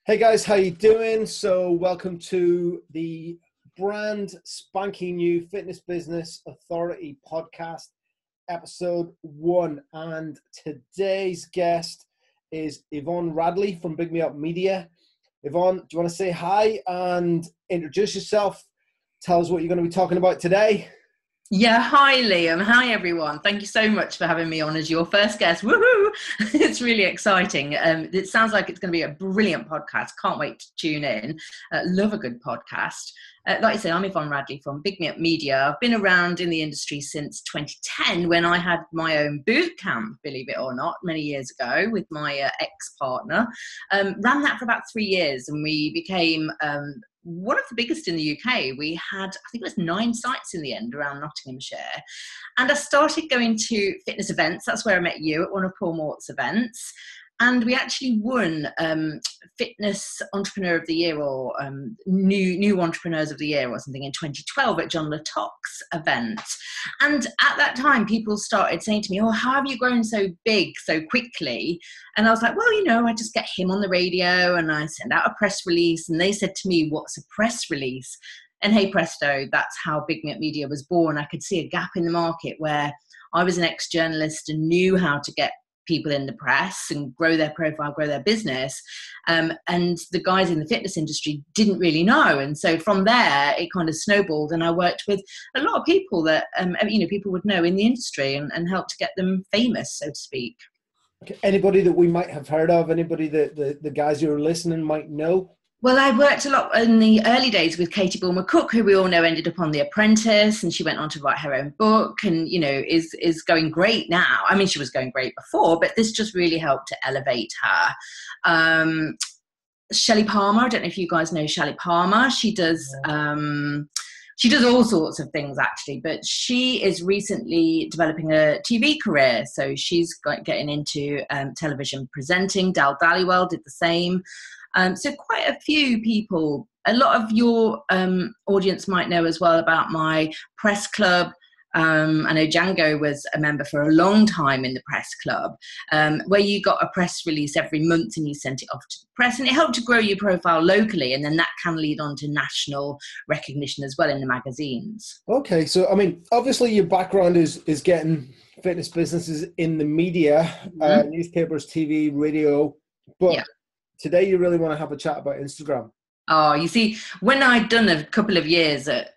Hey guys, how you doing? So welcome to the brand spanking new Fitness Business Authority podcast, episode 1. And today's guest is Yvonne Radley from Big Me Up Media. Yvonne, do you want to say hi and introduce yourself? Tell us what you're going to be talking about today. Yeah, hi Liam. Hi everyone. Thank you so much for having me on as your first guest. Woohoo! It's really exciting. It sounds like it's going to be a brilliant podcast. Can't wait to tune in. Love a good podcast. Like I say, I'm Yvonne Radley from Big Me Up Media. I've been around in the industry since 2010 when I had my own boot camp, believe it or not, many years ago with my ex-partner. Ran that for about 3 years and we became one of the biggest in the UK. We had, I think it was 9 sites in the end around Nottinghamshire. And I started going to fitness events. That's where I met you at one of Paul Mort's events. And we actually won Fitness Entrepreneur of the Year or New Entrepreneurs of the Year or something in 2012 at John Lattock's event. And at that time, people started saying to me, oh, how have you grown so big so quickly? And I was like, well, I just get him on the radio and I send out a press release. And they said to me, what's a press release? And hey, presto, that's how Big Me Up Media was born. I could see a gap in the market where I was an ex-journalist and knew how to get people in the press and grow their profile, grow their business. And the guys in the fitness industry didn't really know. And so from there, it kind of snowballed. And I worked with a lot of people that, people would know in the industry and helped to get them famous, so to speak. Okay. Anybody that we might have heard of, anybody that the guys who are listening might know? Well, I worked a lot in the early days with Katie Bulmer-Cook, who we all know ended up on The Apprentice, and she went on to write her own book and, is going great now. I mean, she was going great before, but this just really helped to elevate her. Shelley Palmer, I don't know if you guys know Shelley Palmer. She does all sorts of things, actually, but she is recently developing a TV career. So she's getting into television presenting. Dal Dallywell did the same. So quite a few people. A lot of your audience might know as well about my press club. I know Django was a member for a long time in the press club, where you got a press release every month and you sent it off to the press, and it helped to grow your profile locally, and then that can lead on to national recognition as well in the magazines. Okay, so I mean, obviously your background is getting fitness businesses in the media, newspapers, TV, radio, but yeah. Today you really want to have a chat about Instagram. Oh, you see, when I'd done a couple of years at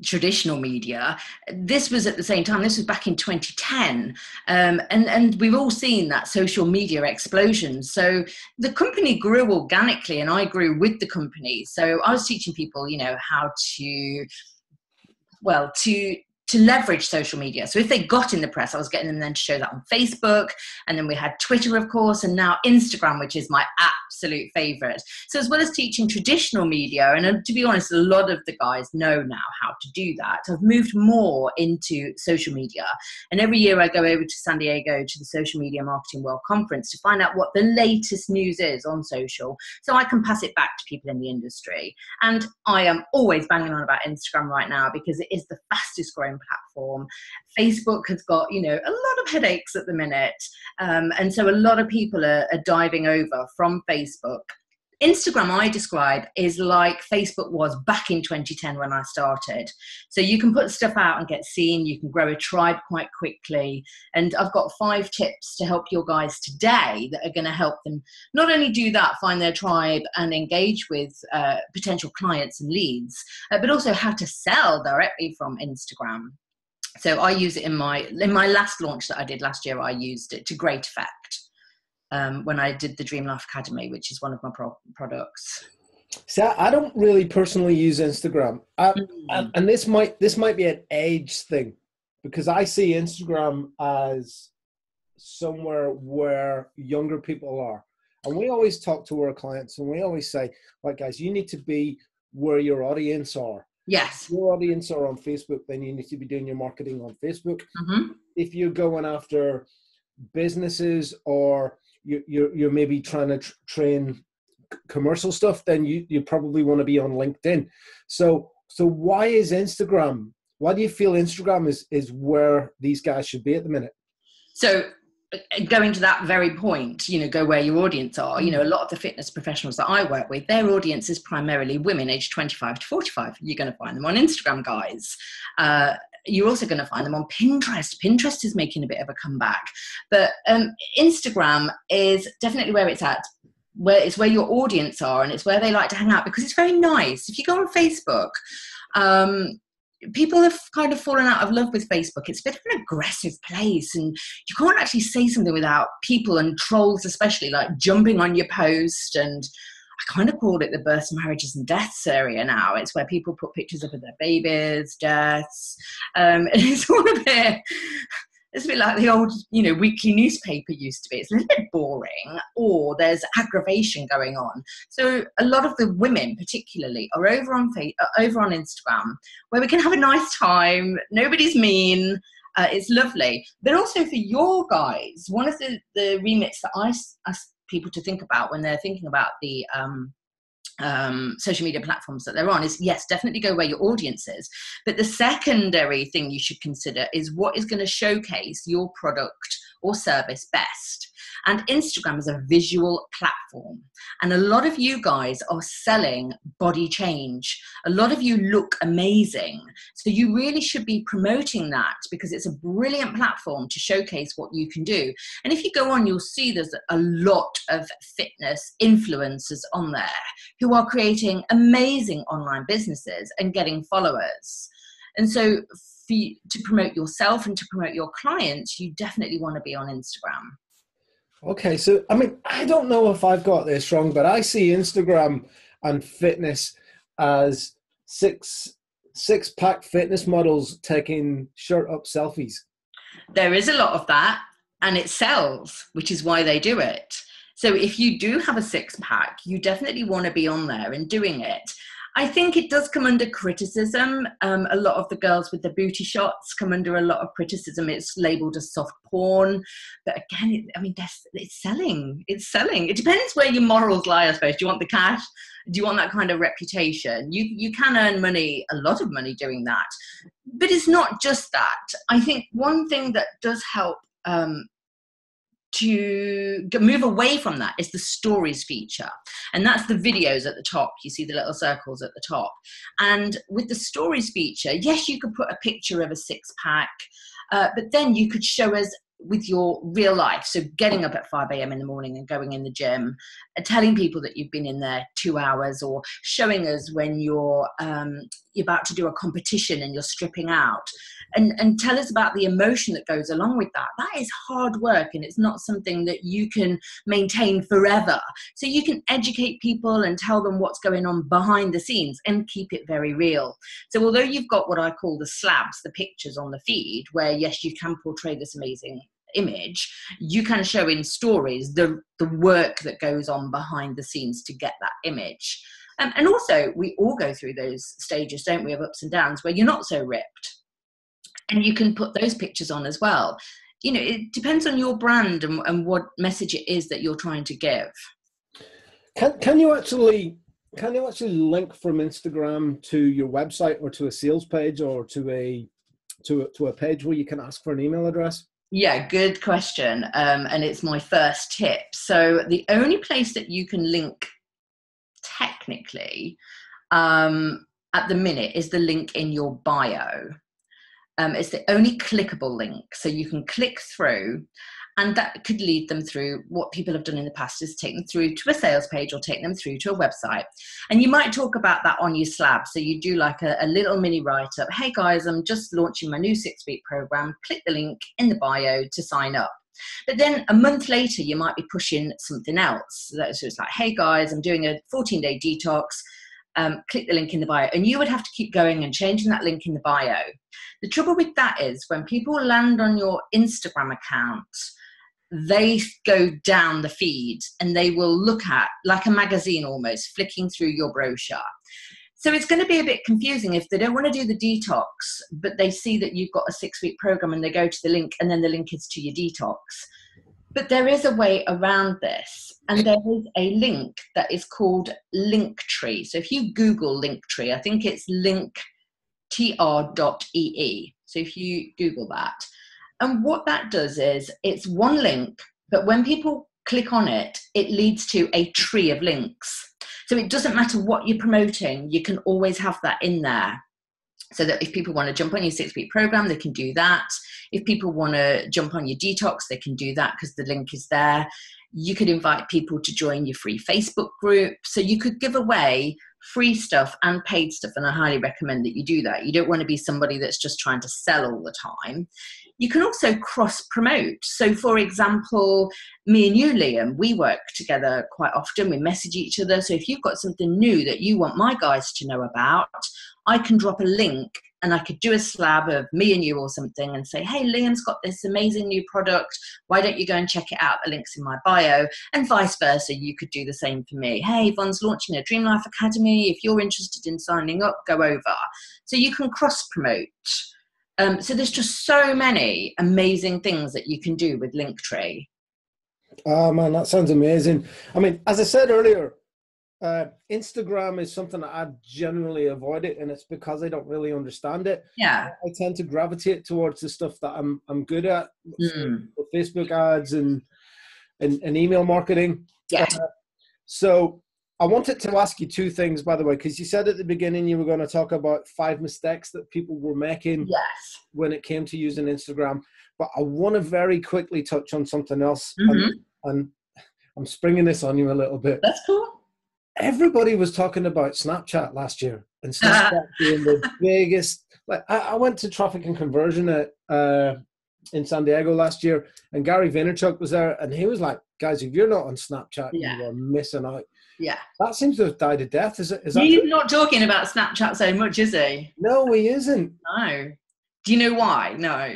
traditional media, this was at the same time, this was back in 2010, and we've all seen that social media explosion. So the company grew organically and I grew with the company. So I was teaching people, how to leverage social media. So if they got in the press, I was getting them then to show that on Facebook. And then we had Twitter, of course, and now Instagram, which is my absolute favorite. So as well as teaching traditional media, and to be honest, a lot of the guys know now how to do that. I've moved more into social media. And every year I go over to San Diego to the Social Media Marketing World Conference to find out what the latest news is on social, so I can pass it back to people in the industry. And I am always banging on about Instagram right now because it is the fastest growing platform. Facebook has got, a lot of headaches at the minute. And so a lot of people are diving over from Facebook. Instagram, I describe, is like Facebook was back in 2010 when I started. So you can put stuff out and get seen. You can grow a tribe quite quickly. And I've got 5 tips to help your guys today that are going to help them not only do that, find their tribe and engage with potential clients and leads, but also how to sell directly from Instagram. So I use it in my last launch that I did last year. I used it to great effect. When I did the Dream Life Academy, which is one of my products. See, I don't really personally use Instagram, and this might be an age thing, because I see Instagram as somewhere where younger people are, and we always talk to our clients, and we always say, "Right, guys, you need to be where your audience are." Yes. If your audience are on Facebook, then you need to be doing your marketing on Facebook. Mm-hmm. If you're going after businesses or you're maybe trying to train commercial stuff, then you probably want to be on LinkedIn. So why is Instagram? Why do you feel Instagram is where these guys should be at the minute? So going to that very point, go where your audience are. A lot of the fitness professionals that I work with, their audience is primarily women aged 25 to 45. You're going to find them on Instagram, guys. You're also going to find them on Pinterest. Pinterest is making a bit of a comeback. But Instagram is definitely where it's at. Where it's where your audience are, and it's where they like to hang out, because it's very nice. If you go on Facebook, people have kind of fallen out of love with Facebook. It's a bit of an aggressive place, and you can't actually say something without people and trolls especially like jumping on your post. And I kind of called it the births, marriages and deaths area now. It's where people put pictures up of their babies, deaths, and it's all a bit like the old, weekly newspaper used to be. It's a little bit boring, or there's aggravation going on. So a lot of the women, particularly, are over on Instagram, where we can have a nice time. Nobody's mean. It's lovely. But also for your guys, one of the remits that I ask people to think about when they're thinking about the social media platforms that they're on is, yes, definitely go where your audience is. But the secondary thing you should consider is what is going to showcase your product or service best. And Instagram is a visual platform. And a lot of you guys are selling body change. A lot of you look amazing. So you really should be promoting that, because it's a brilliant platform to showcase what you can do. And if you go on, you'll see there's a lot of fitness influencers on there who are creating amazing online businesses and getting followers. And so to promote yourself and to promote your clients, you definitely want to be on Instagram. Okay, so I don't know if I've got this wrong, but I see Instagram and fitness as six-pack fitness models taking shirt-up selfies. There is a lot of that, and it sells, which is why they do it. So if you do have a six-pack, you definitely want to be on there and doing it. I think it does come under criticism. A lot of the girls with the booty shots come under a lot of criticism. It's labelled as soft porn. But again, it's selling. It's selling. It depends where your morals lie, I suppose. Do you want the cash? Do you want that kind of reputation? You can earn money, a lot of money doing that. But it's not just that. I think one thing that does help to move away from that is the stories feature, and that's the videos at the top. You see the little circles at the top, and with the stories feature, yes, you could put a picture of a six-pack, but then you could show us with your real life. So getting up at 5 a.m. in the morning and going in the gym, telling people that you've been in there 2 hours, or showing us when you're about to do a competition and you're stripping out, and tell us about the emotion that goes along with that. That is hard work, and it's not something that you can maintain forever. So you can educate people and tell them what's going on behind the scenes and keep it very real. So although you've got what I call the slabs, the pictures on the feed, where yes, you can portray this amazing image, you can show in stories the work that goes on behind the scenes to get that image. And also, we all go through those stages, don't we, of ups and downs where you're not so ripped. And you can put those pictures on as well. It depends on your brand and what message it is that you're trying to give. Can you actually link from Instagram to your website, or to a sales page, or to a page where you can ask for an email address? Yeah, good question. And it's my first tip. So the only place that you can link technically at the minute is the link in your bio. It's the only clickable link. So you can click through, and that could lead them through. What people have done in the past is take them through to a sales page, or take them through to a website. And you might talk about that on your slab. So you do like a little mini write-up. Hey guys, I'm just launching my new 6-week program. Click the link in the bio to sign up. But then a month later, you might be pushing something else. So it's like, hey guys, I'm doing a 14-day detox. Click the link in the bio. And you would have to keep going and changing that link in the bio. The trouble with that is when people land on your Instagram account, they go down the feed and they will look at, like a magazine almost, flicking through your brochure. So it's going to be a bit confusing if they don't want to do the detox, but they see that you've got a 6-week program and they go to the link, and then the link is to your detox. But there is a way around this, and there is a link that is called Linktree. So if you Google Linktree, I think it's linktr.ee. So if you Google that, And what that does is it's one link, but when people click on it, it leads to a tree of links. So it doesn't matter what you're promoting, you can always have that in there. So that if people want to jump on your 6-week program, they can do that. If people want to jump on your detox, they can do that because the link is there. You could invite people to join your free Facebook group. So you could give away free stuff and paid stuff, and I highly recommend that you do that. You don't want to be somebody that's just trying to sell all the time. You can also cross promote. So for example, me and you, Liam, we work together quite often. We message each other. So if you've got something new that you want my guys to know about, I can drop a link and I could do a slab of me and you or something and say, hey, Liam's got this amazing new product. Why don't you go and check it out? The link's in my bio, and vice versa. You could do the same for me. Hey, Yvonne's launching a Dream Life Academy. If you're interested in signing up, go over. So you can cross promote. So there's just so many amazing things that you can do with Linktree. Oh man, that sounds amazing. I mean, as I said earlier, Instagram is something that I generally avoid it, and it's because I don't really understand it. Yeah, I tend to gravitate towards the stuff that I'm good at, Facebook ads and email marketing. Yeah. So I wanted to ask you two things, by the way, because you said at the beginning you were going to talk about 5 mistakes that people were making when it came to using Instagram. But I want to very quickly touch on something else, and I'm springing this on you a little bit. That's cool. Everybody was talking about Snapchat last year, and Snapchat being the biggest. Like I went to Traffic and Conversion in San Diego last year, and Gary Vaynerchuk was there, and he was like, "Guys, if you're not on Snapchat, you are missing out." Yeah, that seems to have died a death. Is that? He's not talking about Snapchat so much, is he? No, he isn't. No. Do you know why? No.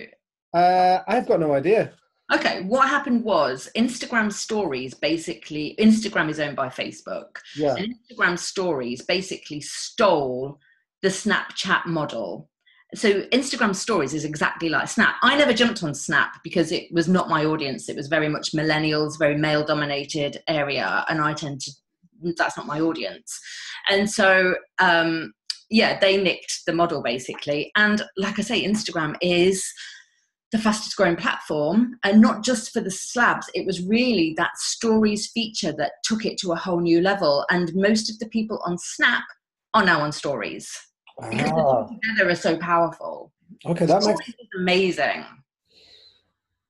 I've got no idea. Okay, what happened was Instagram stories basically, Instagram is owned by Facebook. Yeah. And Instagram stories basically stole the Snapchat model. So Instagram stories is exactly like Snap. I never jumped on Snap because it was not my audience. It was very much millennials, very male dominated area. And that's not my audience. And so, they nicked the model basically. And like I say, Instagram is the fastest growing platform, and not just for the slabs. It was really that stories feature that took it to a whole new level. And most of the people on Snap are now on stories. Because the two together are so powerful. Okay, that makes amazing.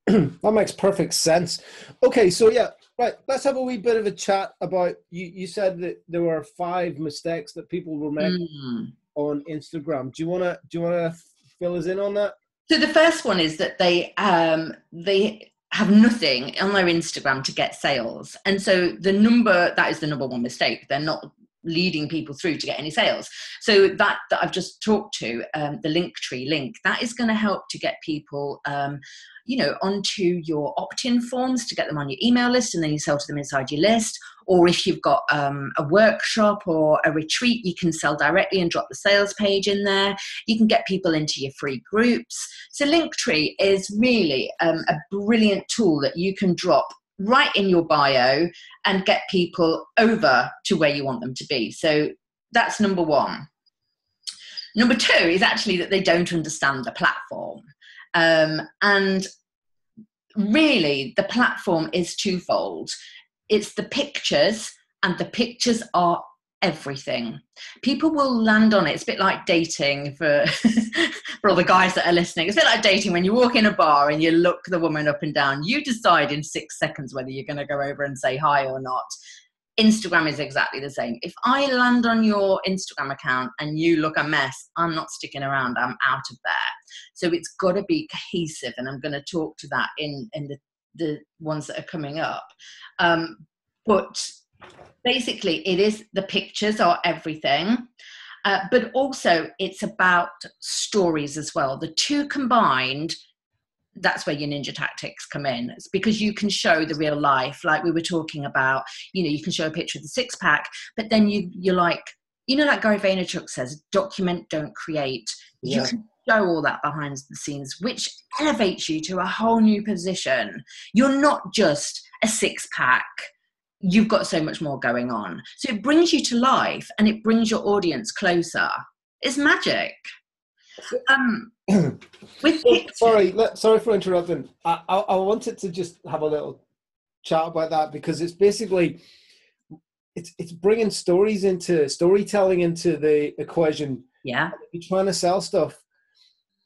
That makes perfect sense. Okay, so right. Let's have a wee bit of a chat about you said that there were 5 mistakes that people were making on Instagram. Do you wanna fill us in on that? So the first one is that they have nothing on their Instagram to get sales. And so that is the number one mistake. They're not leading people through to get any sales. So that I've just talked to, the Linktree link, that is going to help to get people, onto your opt-in forms to get them on your email list, and then you sell to them inside your list. Or if you've got a workshop or a retreat, you can sell directly and drop the sales page in there. You can get people into your free groups. So Linktree is really a brilliant tool that you can drop right in your bio and get people over to where you want them to be. So that's number one. Number 2 is actually that they don't understand the platform. And really the platform is twofold. It's the pictures, and the pictures are everything. People will land on it. It's a bit like dating for all the guys that are listening. It's a bit like dating when you walk in a bar and you look the woman up and down. You decide in 6 seconds whether you're going to go over and say hi or not. Instagram is exactly the same. If I land on your Instagram account and you look a mess, I'm not sticking around. I'm out of there. So it's got to be cohesive, and I'm going to talk to that in the ones that are coming up. But basically, it is the pictures are everything, but also it's about stories as well. The two combined, that's where your ninja tactics come in. It's because you can show the real life, like we were talking about. You can show a picture of the 6-pack, but then you're like, like Gary Vaynerchuk says, document, don't create. Yeah. You can show all that behind the scenes, which elevates you to a whole new position. You're not just a 6-pack. You've got so much more going on. So it brings you to life, and it brings your audience closer. It's magic. With Sorry for interrupting. I wanted to just have a little chat about that, because it's basically it's bringing storytelling into the equation. Yeah. If you're trying to sell stuff,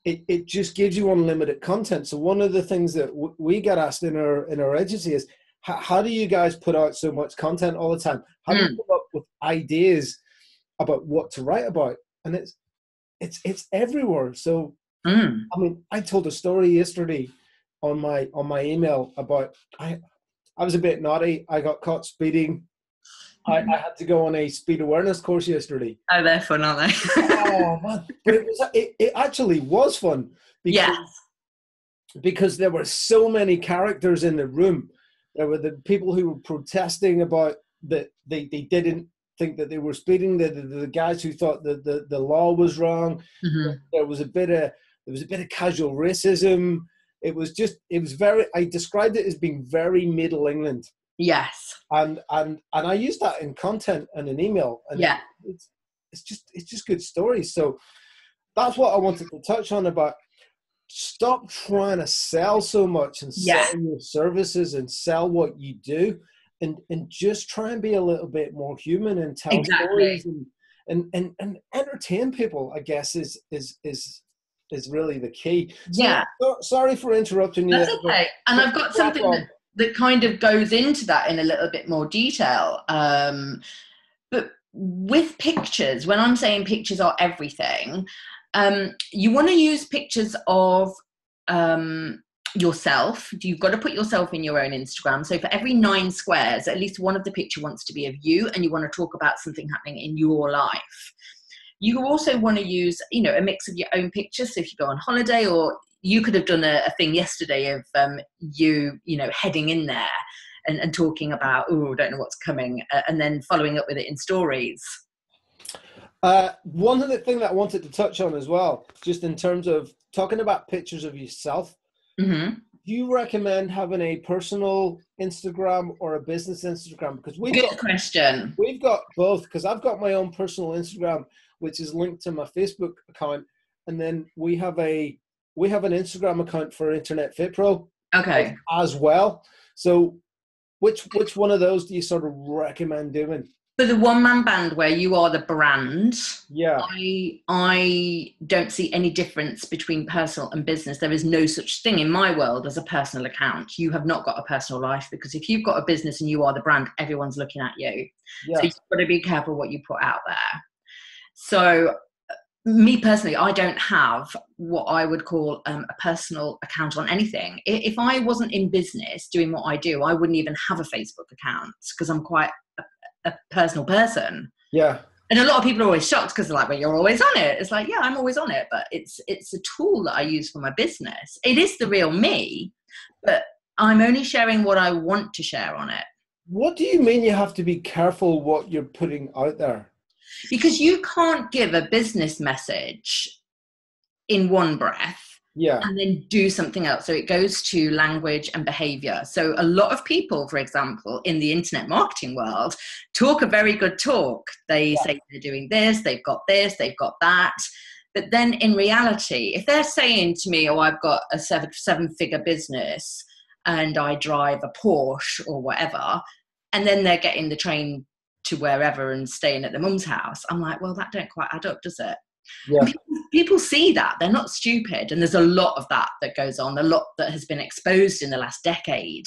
it just gives you unlimited content. So one of the things that we get asked in our agency is, how do you guys put out so much content all the time? How do you come up with ideas about what to write about? And it's everywhere. So I mean, I told a story yesterday on my email about I was a bit naughty. I got caught speeding. I had to go on a speed awareness course yesterday. Oh, they're fun, aren't they? Oh man! But it actually was fun, because there were so many characters in the room. There were the people who were protesting about that they didn't think that they were speeding. The guys who thought that the law was wrong. There was a bit of casual racism. It was very. I described it as being very Middle England. Yes. And I use that in content and in email. And it's just good stories. So that's what I wanted to touch on about. Stop trying to sell so much and sell your services and sell what you do, and just try and be a little bit more human and tell stories and entertain people, I guess is really the key. So, sorry for interrupting you. That's okay. And I've got something that kind of goes into that in a little bit more detail. But with pictures, when I'm saying pictures are everything, you want to use pictures of yourself. You've got to put yourself in your own Instagram. So for every 9 squares, at least one of the picture wants to be of you, and you want to talk about something happening in your life. You also want to use, a mix of your own pictures. So if you go on holiday, or you could have done a thing yesterday of you heading in there and talking about, I don't know what's coming, and then following up with it in stories. One of the things that I wanted to touch on as well, just in terms of talking about pictures of yourself, do you recommend having a personal Instagram or a business Instagram? Because we've got both, because I've got my own personal Instagram, which is linked to my Facebook account, and then we have an Instagram account for Internet Fit Pro as well. So which one of those do you sort of recommend doing? For the one-man band where you are the brand, yeah, I don't see any difference between personal and business. There is no such thing in my world as a personal account. You have not got a personal life, because if you've got a business and you are the brand, everyone's looking at you. Yeah. So you've got to be careful what you put out there. So me personally, I don't have what I would call a personal account on anything. If I wasn't in business doing what I do, I wouldn't even have a Facebook account, because I'm quite a personal person. Yeah. And a lot of people are always shocked, because they're like, well, you're always on it. It's like, yeah, I'm always on it, but it's a tool that I use for my business. It is the real me, but I'm only sharing what I want to share on it. What do you mean you have to be careful what you're putting out there? Because you can't give a business message in one breath and then do something else. So it goes to language and behavior. So a lot of people, for example, in the internet marketing world, talk a very good talk. They say they're doing this, they've got that. But then in reality, if they're saying to me, I've got a seven-figure business and I drive a Porsche or whatever, and then they're getting the train to wherever and staying at the mum's house, I'm like, well, that don't quite add up, does it? Yeah. People see that. They're not stupid. And there's a lot of that goes on, a lot that has been exposed in the last decade.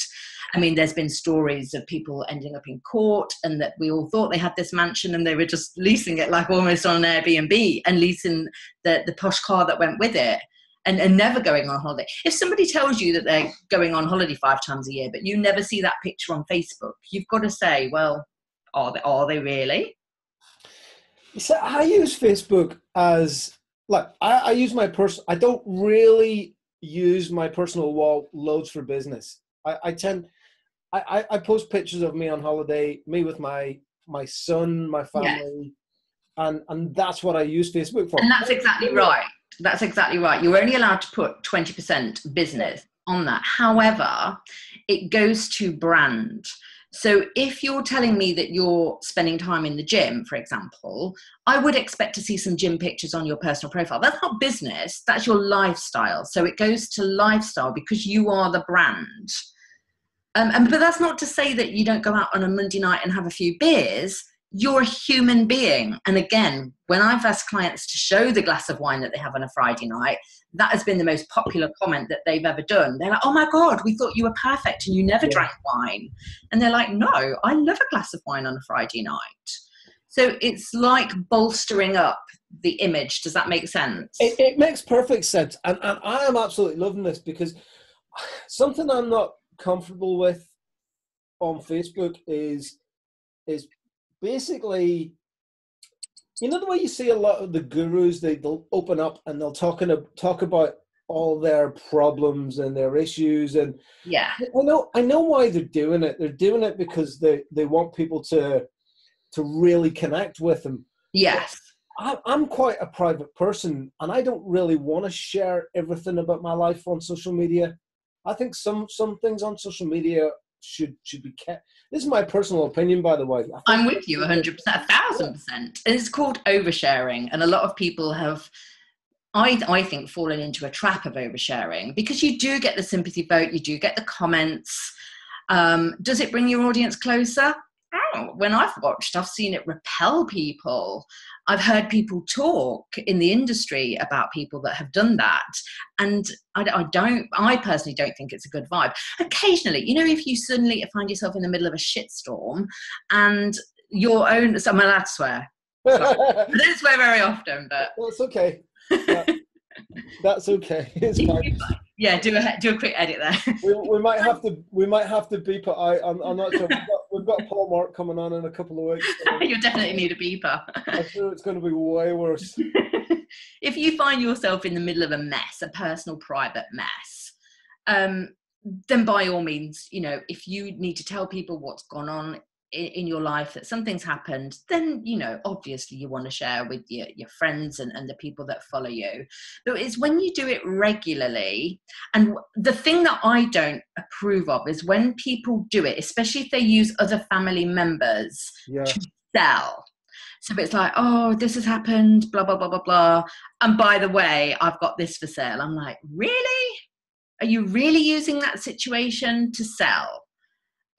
I mean, there's been stories of people ending up in court, and that we all thought they had this mansion and they were just leasing it like almost on an Airbnb, and leasing the posh car that went with it, and never going on holiday. If somebody tells you that they're going on holiday 5 times a year, but you never see that picture on Facebook, you've got to say, well, are they really? So I use Facebook as, like, I use my I don't really use my personal wall loads for business. I post pictures of me on holiday, me with my son, my family, and that's what I use Facebook for. And that's exactly right. That's exactly right. You're only allowed to put 20% business on that. However, it goes to brand. So if you're telling me that you're spending time in the gym, for example, I would expect to see some gym pictures on your personal profile. That's not business, that's your lifestyle. So it goes to lifestyle because you are the brand. But that's not to say that you don't go out on a Monday night and have a few beers. You're a human being. And again, when I've asked clients to show the glass of wine that they have on a Friday night, that has been the most popular comment that they've ever done. They're like, oh my God, we thought you were perfect and you never drank wine. And they're like, no, I love a glass of wine on a Friday night. So it's like bolstering up the image. Does that make sense? It makes perfect sense. And I am absolutely loving this, because something I'm not comfortable with on Facebook is basically, you know, the way you see a lot of the gurus, they'll open up and they'll talk about all their problems and their issues. And yeah, I know why they're doing it. They're doing it because they want people to really connect with them. Yes. I'm quite a private person, and I don't really want to share everything about my life on social media. I think some things on social media should be kept. This is my personal opinion, by the way. I'm with you 100%, 1,000%. It's called oversharing, and a lot of people have, I think, fallen into a trap of oversharing, because you do get the sympathy vote, you do get the comments. Does it bring your audience closer? Oh, when I've watched, I've seen it repel people. I've heard people talk in the industry about people that have done that. And I personally don't think it's a good vibe. Occasionally, you know, if you suddenly find yourself in the middle of a shitstorm and your own, so I'm allowed to swear. I don't swear very often, but. Well, it's okay. That's okay. It's fine. Yeah, do a quick edit there. We might have to beep it out. I'm not sure. We've got Paul Mark coming on in a couple of weeks. So you'll definitely need a beeper. I'm sure it's going to be way worse. If you find yourself in the middle of a mess, a personal, private mess, then by all means, you know, if you need to tell people what's gone on in your life, that something's happened, then, you know, obviously you want to share with your friends and the people that follow you. But it's when you do it regularly, and the thing that I don't approve of is when people do it, especially if they use other family members to sell. So it's like, oh, this has happened, blah, blah, blah, blah, blah. And by the way, I've got this for sale. I'm like, really? Are you really using that situation to sell?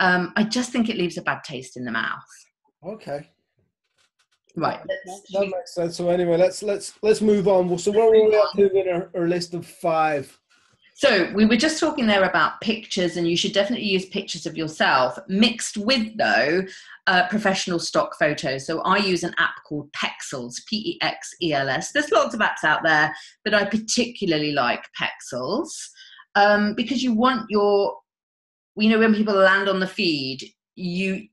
I just think it leaves a bad taste in the mouth. Okay. Right. That makes sense. So anyway, let's move on. So where were we up to in our list of 5? So we were just talking there about pictures, and you should definitely use pictures of yourself mixed with, though, professional stock photos. So I use an app called Pexels, Pexels. There's lots of apps out there, but I particularly like Pexels because you want your, you know, when people land on the feed, you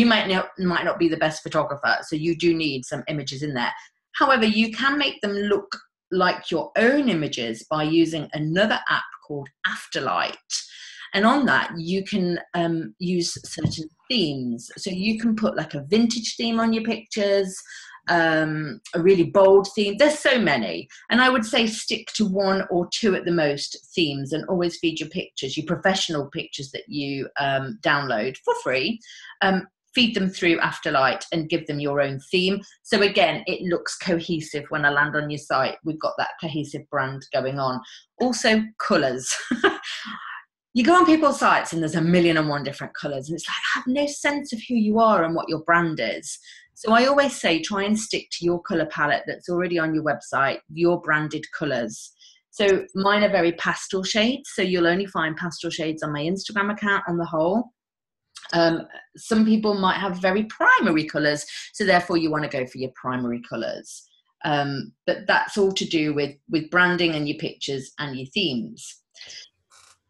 might not be the best photographer, so you do need some images in there. However, you can make them look like your own images by using another app called Afterlight. And on that, you can use certain themes. So you can put like a vintage theme on your pictures, a really bold theme. There's so many. And I would say stick to 1 or 2 at the most themes, and always feed your pictures, your professional pictures that you download for free. Feed them through Afterlight and give them your own theme. So again, it looks cohesive when I land on your site. We've got that cohesive brand going on. Also, colours. You go on people's sites and there's 1,000,001 different colours, and it's like, I have no sense of who you are and what your brand is. So I always say, try and stick to your colour palette that's already on your website, your branded colours. So mine are very pastel shades. So you'll only find pastel shades on my Instagram account on the whole. Some people might have very primary colours, so therefore you want to go for your primary colours. But that's all to do with branding and your pictures and your themes.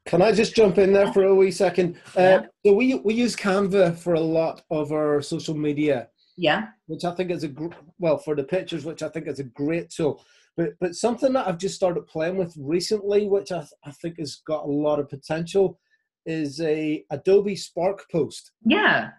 Can I just jump in there for a wee second? So we use Canva for a lot of our social media. Yeah. Which I think is for the pictures, which I think is a great tool. But something that I've just started playing with recently, which I think has got a lot of potential, is a Adobe Spark Post. Yeah.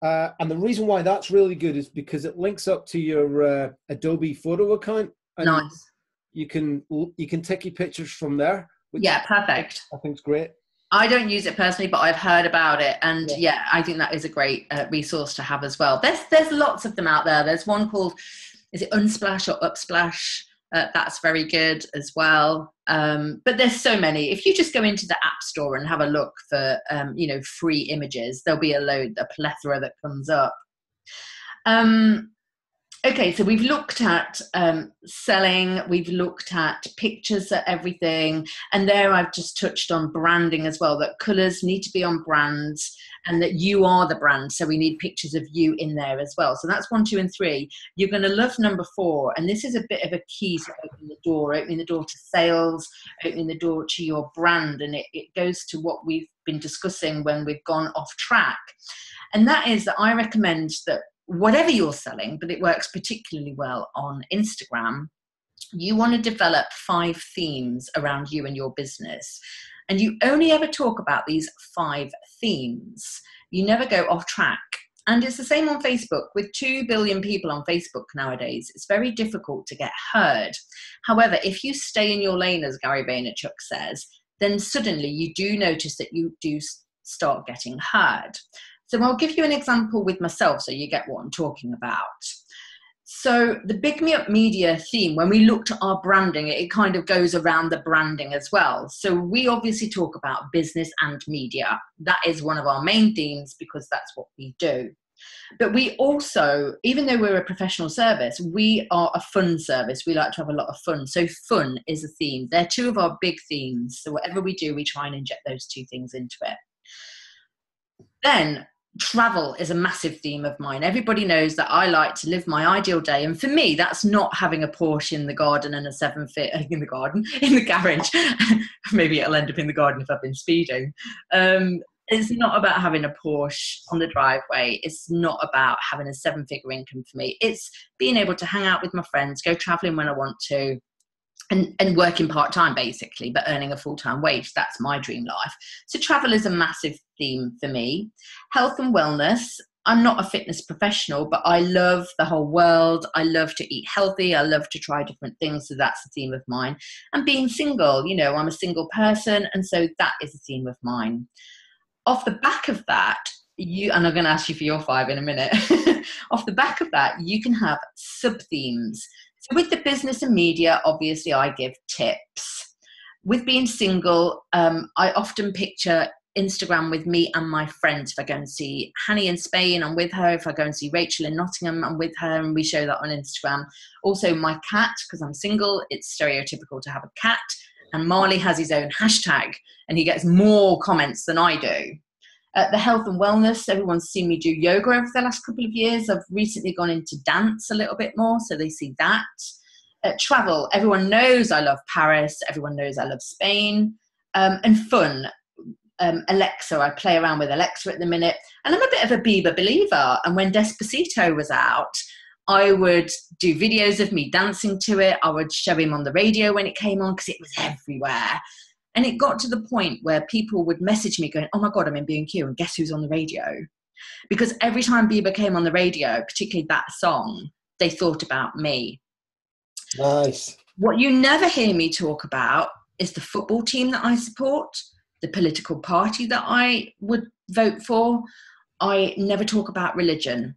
And the reason why that's really good is because it links up to your Adobe photo account. And nice. You can take your pictures from there. Yeah, perfect. I think it's great. I don't use it personally, but I've heard about it, and Yeah. yeah, I think that is a great resource to have as well. There's lots of them out there. There's one called, is it Unsplash or Upsplash? That's very good as well. But there's so many. If you just go into the App Store and have a look for free images, there'll be a plethora that comes up. Okay, so we've looked at selling, we've looked at pictures of everything, and there I've just touched on branding as well, that colours need to be on brands and that you are the brand, so we need pictures of you in there as well. So that's 1, 2 and 3. You're going to love number 4, and this is a bit of a key to opening the door to sales, opening the door to your brand, and it goes to what we've been discussing when we've gone off track. And that is that I recommend that whatever you're selling, but it works particularly well on Instagram, you want to develop 5 themes around you and your business. And you only ever talk about these 5 themes. You never go off track. And it's the same on Facebook. With 2 billion people on Facebook nowadays, it's very difficult to get heard. However, if you stay in your lane, as Gary Vaynerchuk says, then suddenly you do notice that you do start getting heard. So I'll give you an example with myself so you get what I'm talking about. So the Big Me Up Media theme, when we looked at our branding, it kind of goes around the branding as well. So we obviously talk about business and media. That is one of our main themes because that's what we do. But we also, even though we're a professional service, we are a fun service. We like to have a lot of fun. So fun is a theme. They're 2 of our big themes. So whatever we do, we try and inject those 2 things into it. Then travel is a massive theme of mine. Everybody knows that I like to live my ideal day. And for me, that's not having a Porsche in the garden and a 7-fit in the garage. Maybe it'll end up in the garden if I've been speeding. It's not about having a Porsche on the driveway. It's not about having a 7-figure income for me. It's being able to hang out with my friends, go traveling when I want to, and working part-time basically, but earning a full-time wage. That's my dream life. So travel is a massive theme for me. Health and wellness. I'm not a fitness professional, but I love the whole world. I love to eat healthy. I love to try different things. So that's a theme of mine. And being single, I'm a single person. And so that is a theme of mine. Off the back of that, and I'm going to ask you for your 5 in a minute. Off the back of that, you can have sub-themes. So with the business and media, obviously I give tips. With being single, I often picture Instagram with me and my friends. If I go and see Hanny in Spain, I'm with her. If I go and see Rachel in Nottingham, I'm with her, and we show that on Instagram. Also my cat, because I'm single, it's stereotypical to have a cat. And Marley has his own hashtag, and he gets more comments than I do. The health and wellness, everyone's seen me do yoga over the last couple of years. I've recently gone into dance a little bit more, so they see that. Travel, everyone knows I love Paris. Everyone knows I love Spain. And fun, Alexa, I play around with Alexa at the minute. And I'm a bit of a Bieber believer. And when Despacito was out, I would do videos of me dancing to it. I would show him on the radio when it came on because it was everywhere. And it got to the point where people would message me going, oh my God, I'm in B&Q and guess who's on the radio? Because every time Bieber came on the radio, particularly that song, they thought about me. Nice. What you never hear me talk about is the football team that I support, the political party that I would vote for. I never talk about religion.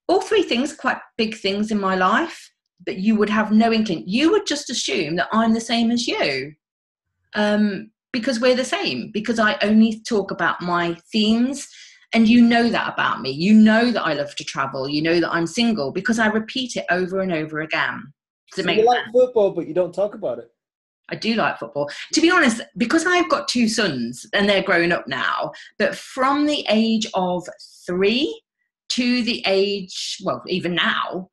All 3 things are quite big things in my life, but you would have no inkling. You would just assume that I'm the same as you. Because we're the same, because I only talk about my themes, and you know that about me. You know that I love to travel. You know that I'm single because I repeat it over and over again. So you like football, but you don't talk about it. I do like football. To be honest, because I've got 2 sons and they're grown up now, but from the age of 3 to the age, well, even now,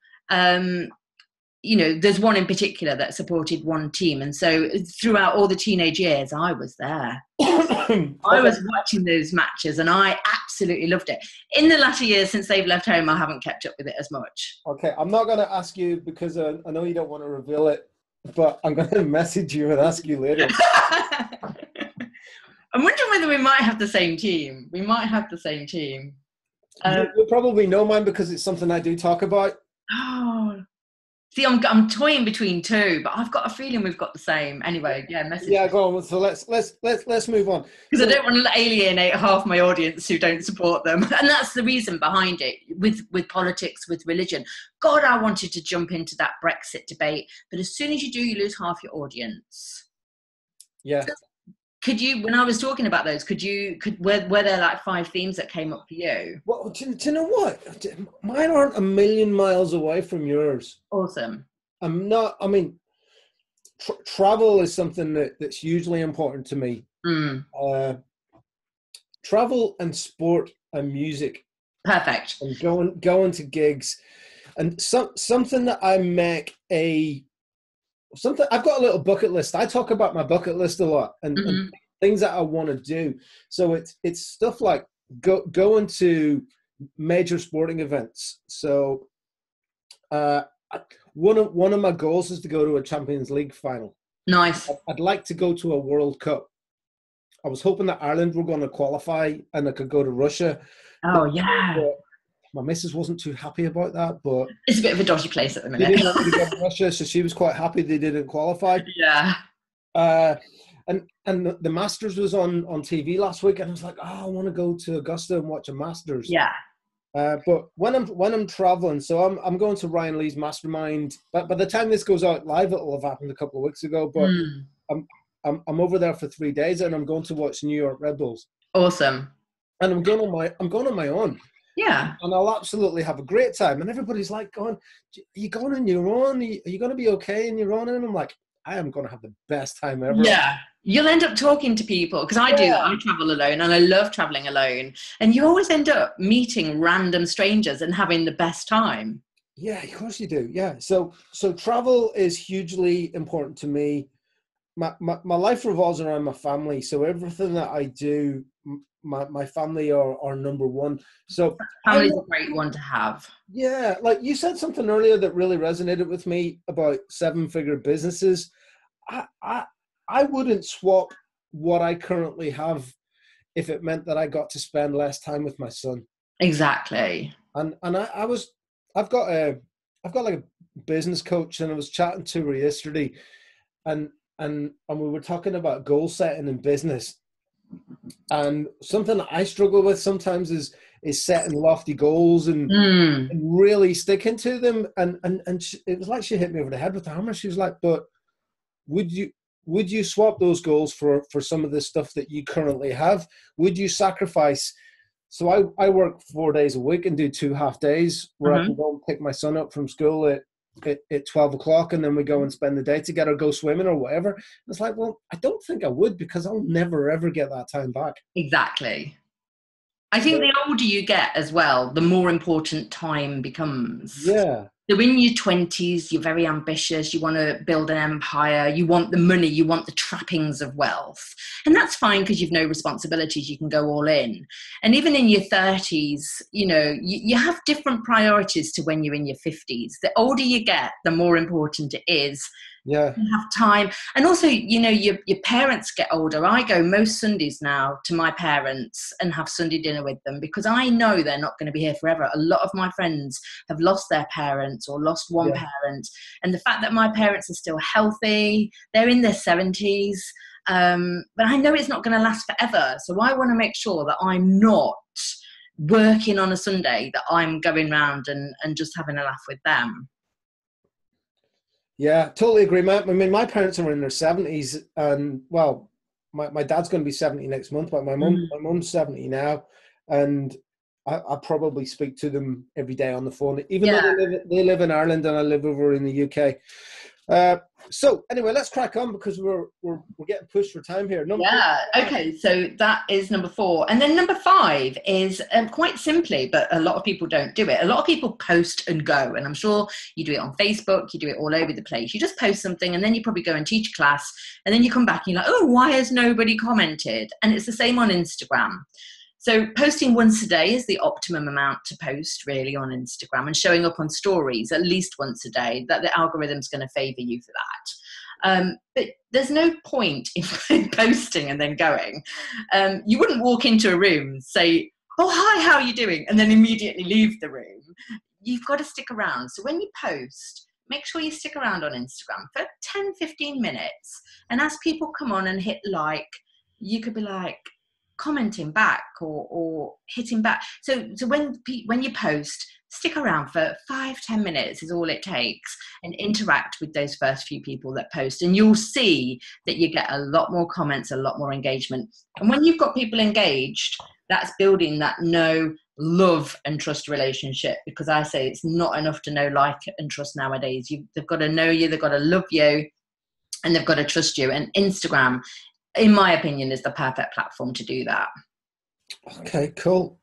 there's one in particular that supported one team. And so throughout all the teenage years, I was there. I was watching those matches and I absolutely loved it. In the latter years, since they've left home, I haven't kept up with it as much. Okay, I'm not going to ask you because I know you don't want to reveal it, but I'm going to message you and ask you later. I'm wondering whether we might have the same team. We might have the same team. You'll probably know mine because it's something I do talk about. Oh, See, I'm toying between two, but I've got a feeling we've got the same. Anyway, yeah, message. Yeah, go on. So let's move on. Because So, I don't want to alienate half my audience who don't support them, and that's the reason behind it. With politics, with religion, God, I wanted to jump into that Brexit debate, but as soon as you do, you lose half your audience. yeah. Could you, when I was talking about those, were there like 5 themes that came up for you? Well, do you know what? Mine aren't a million miles away from yours. Awesome. I'm not. I mean, travel is something that's hugely important to me. Travel and sport and music. Perfect. And going to gigs, and something that I make something. I've got a little bucket list. I talk about my bucket list a lot, and things that I want to do. So it's stuff like going to major sporting events. So one of my goals is to go to a Champions League final. Nice. I'd like to go to a World Cup. I was hoping that Ireland were going to qualify and I could go to Russia. Oh, yeah. But my missus wasn't too happy about that, but it's a bit of a dodgy place at the minute. They didn't want me to go to Russia, so she was quite happy they didn't qualify. Yeah. And the Masters was on TV last week, and I was like, oh, I want to go to Augusta and watch a Masters. Yeah. But when I'm traveling, so I'm going to Ryan Lee's mastermind. But by the time this goes out live, it'll have happened a couple of weeks ago. But I'm over there for 3 days, and I'm going to watch New York Red Bulls. Awesome. And I'm going on my own. Yeah. And I'll absolutely have a great time. And everybody's like, "Are you going on your own? Are you going to be okay on your own?" And I'm like, I am going to have the best time ever. Yeah. You'll end up talking to people, because I do. I travel alone, and I love traveling alone. And you always end up meeting random strangers and having the best time. Yeah, of course you do. Yeah. So travel is hugely important to me. My life revolves around my family. So everything that I do, my family are number one. So family's a great one to have. Yeah. Like you said something earlier that really resonated with me about 7-figure businesses. I wouldn't swap what I currently have if it meant that I got to spend less time with my son. Exactly. And I've got like a business coach, and I was chatting to her yesterday, and we were talking about goal setting in business. And something that I struggle with sometimes is setting lofty goals and really sticking to them. And it was like she hit me over the head with the hammer. She was like, "But would you swap those goals for some of the stuff that you currently have? Would you sacrifice?" So I work 4 days a week and do 2 half days where I can go and pick my son up from school at 12 o'clock, and then we go and spend the day together, go swimming or whatever. It's like, well, I don't think I would, because I'll never ever get that time back. Exactly. I think the older you get as well, the more important time becomes. Yeah. So in your 20s, you're very ambitious. You want to build an empire. You want the money. You want the trappings of wealth. And that's fine, because you've no responsibilities. You can go all in. And even in your 30s, you have different priorities to when you're in your 50s. The older you get, the more important it is. Yeah. You have time. And also, your parents get older. I go most Sundays now to my parents and have Sunday dinner with them, because I know they're not going to be here forever. A lot of my friends have lost their parents or lost one parent. And the fact that my parents are still healthy, they're in their 70s, but I know it's not going to last forever. So I want to make sure that I'm not working on a Sunday, that I'm going round and just having a laugh with them. Yeah, totally agree, Matt. I mean, my parents are in their 70s, and well, my dad's going to be 70 next month, but my mum's 70 now, and I probably speak to them every day on the phone, even though they live in Ireland and I live over in the UK. So anyway, let's crack on, because we're getting pushed for time here. Okay, so that is number 4. And then number 5 is quite simply, but a lot of people don't do it. A lot of people post and go, and I'm sure you do it on Facebook, you do it all over the place. You just post something, and then you probably go and teach a class, and then you come back and you're like, oh, why has nobody commented? And it's the same on Instagram. So posting once a day is the optimum amount to post, really, on Instagram, and showing up on stories at least once a day, that the algorithm's going to favor you for that. But there's no point in posting and then going. You wouldn't walk into a room, say, oh, hi, how are you doing? And then immediately leave the room. You've got to stick around. So when you post, make sure you stick around on Instagram for 10, 15 minutes. And as people come on and hit like, you could be like commenting back or hitting back. So when you post, stick around for 5-10 minutes is all it takes, and interact with those first few people that post, and you'll see that you get a lot more comments, a lot more engagement. And when you've got people engaged, that's building that know, love and trust relationship, because I say it's not enough to know, like and trust nowadays. They've got to know you, they've got to love you, and they've got to trust you. And Instagram, in my opinion, is the perfect platform to do that. Okay, cool.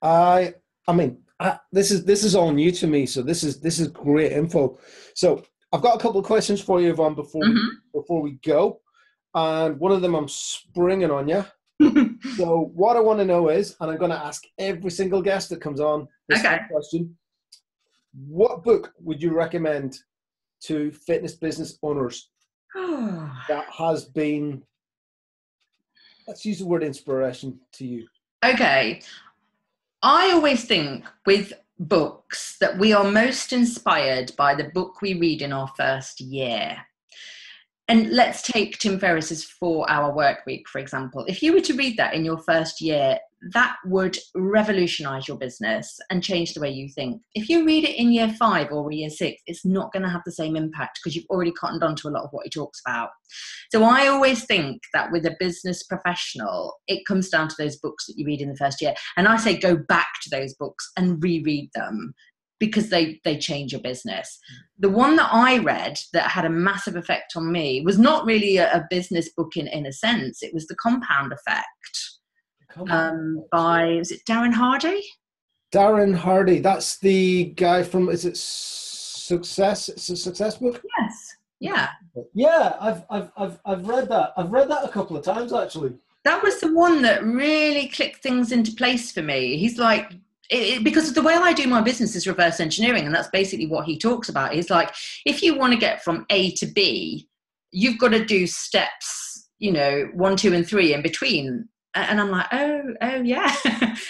This is all new to me, so this is great info. So I've got a couple of questions for you, Yvonne, before we go, and one of them I'm springing on you. So what I want to know is, and I'm going to ask every single guest that comes on this question, what book would you recommend to fitness business owners that has been, let's use the word inspiration to you? Okay. I always think with books that we are most inspired by the book we read in our first year. And let's take Tim Ferriss's 4-Hour Workweek, for example. If you were to read that in your first year, that would revolutionize your business and change the way you think. If you read it in year 5 or year 6, it's not going to have the same impact, because you've already cottoned on to a lot of what he talks about. So I always think that with a business professional, it comes down to those books that you read in the first year. And I say go back to those books and reread them, because they change your business. The one that I read that had a massive effect on me was not really a business book in a sense. It was The Compound Effect by, is it Darren Hardy? Darren Hardy. That's the guy from, is it Success? It's a Success book? Yes. Yeah. Yeah, I've read that. I've read that a couple of times, actually. That was the one that really clicked things into place for me. He's like, because the way I do my business is reverse engineering, and that's basically what he talks about. He's like, if you want to get from A to B, you've got to do steps, 1, 2, and 3 in between. And I'm like, oh yeah.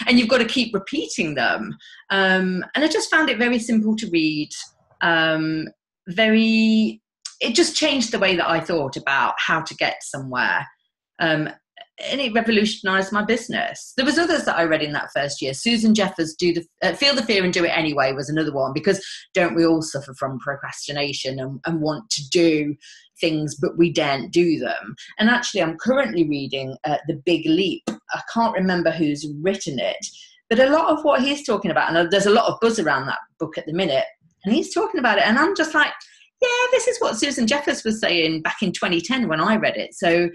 And you've got to keep repeating them. And I just found it very simple to read. It just changed the way that I thought about how to get somewhere. And it revolutionized my business. There was others that I read in that first year. Susan Jeffers' Feel the Fear and Do It Anyway was another one, because don't we all suffer from procrastination and want to do things, but we daren't do them. And actually, I'm currently reading The Big Leap. I can't remember who's written it, but a lot of what he's talking about, and there's a lot of buzz around that book at the minute, and he's talking about it, and I'm just like, yeah, this is what Susan Jeffers was saying back in 2010 when I read it. So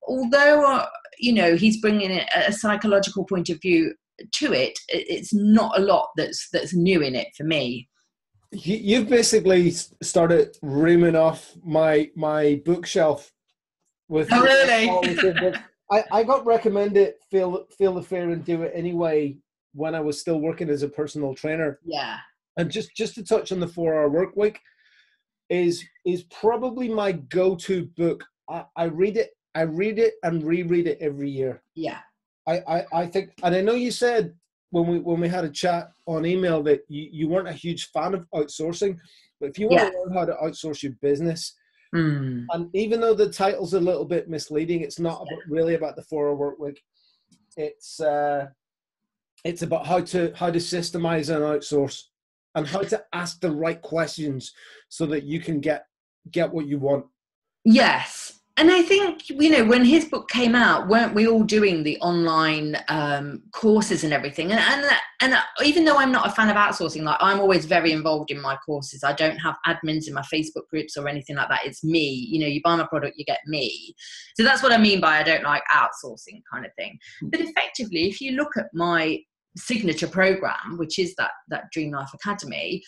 although, he's bringing a psychological point of view to it, it's not a lot that's new in it for me. You've basically started reaming off my bookshelf with. Oh, really? I got recommended Feel the Fear and Do It Anyway when I was still working as a personal trainer. Yeah. And just to touch on the 4-Hour Workweek is probably my go-to book. I read it and reread it every year. Yeah. I think, and I know you said when we had a chat on email that you weren't a huge fan of outsourcing, but if you want to learn how to outsource your business, and even though the title's a little bit misleading, it's not really about the 4-Hour Workweek. It's about how to systemize and outsource, and how to ask the right questions so that you can get what you want. Yes. And I think, when his book came out, weren't we all doing the online courses and everything? And even though I'm not a fan of outsourcing, like, I'm always very involved in my courses. I don't have admins in my Facebook groups or anything like that. It's me. You buy my product, you get me. So that's what I mean by I don't like outsourcing kind of thing. But effectively, if you look at my signature program, which is that Dream Life Academy,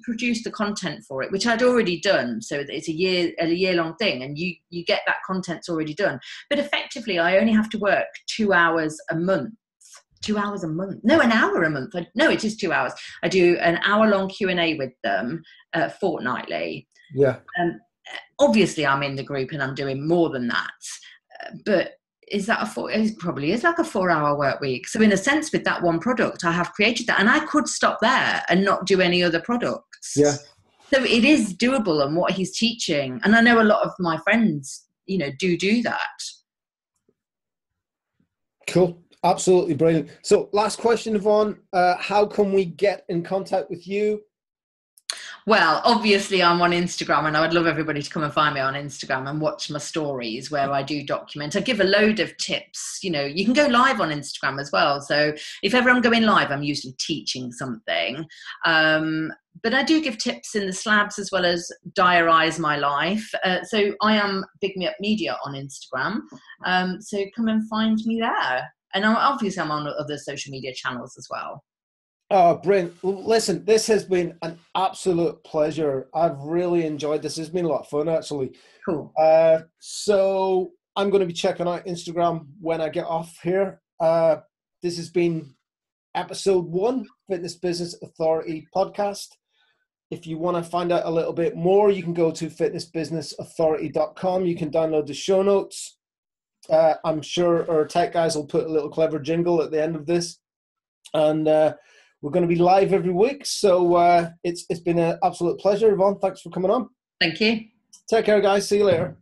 produce the content for it, which I'd already done, so it's a year-long thing, and you get that content's already done. But effectively, I only have to work 2 hours a month. 2 hours a month? No, an hour a month. No, it is 2 hours. I do an hour-long Q&A with them fortnightly. Yeah. Obviously, I'm in the group and I'm doing more than that, but it probably is like a 4-hour work week. So in a sense, with that one product, I have created that, and I could stop there and not do any other products. Yeah. So it is doable, and what he's teaching. And I know a lot of my friends, do that. Cool. Absolutely brilliant. So last question, Yvonne, how can we get in contact with you? Well, obviously I'm on Instagram, and I would love everybody to come and find me on Instagram and watch my stories where I do document. I give a load of tips. You can go live on Instagram as well. So if ever I'm going live, I'm usually teaching something. But I do give tips in the slabs as well as diarise my life. So I am Big Me Up Media on Instagram. So come and find me there. And obviously I'm on other social media channels as well. Oh, brilliant. Listen, this has been an absolute pleasure. I've really enjoyed this. It's been a lot of fun, actually. Cool. So I'm going to be checking out Instagram when I get off here. This has been episode 1, Fitness Business Authority podcast. If you want to find out a little bit more, you can go to fitnessbusinessauthority.com. You can download the show notes. I'm sure our tech guys will put a little clever jingle at the end of this. And we're going to be live every week. So it's been an absolute pleasure, Yvonne. Thanks for coming on. Thank you. Take care, guys. See you later.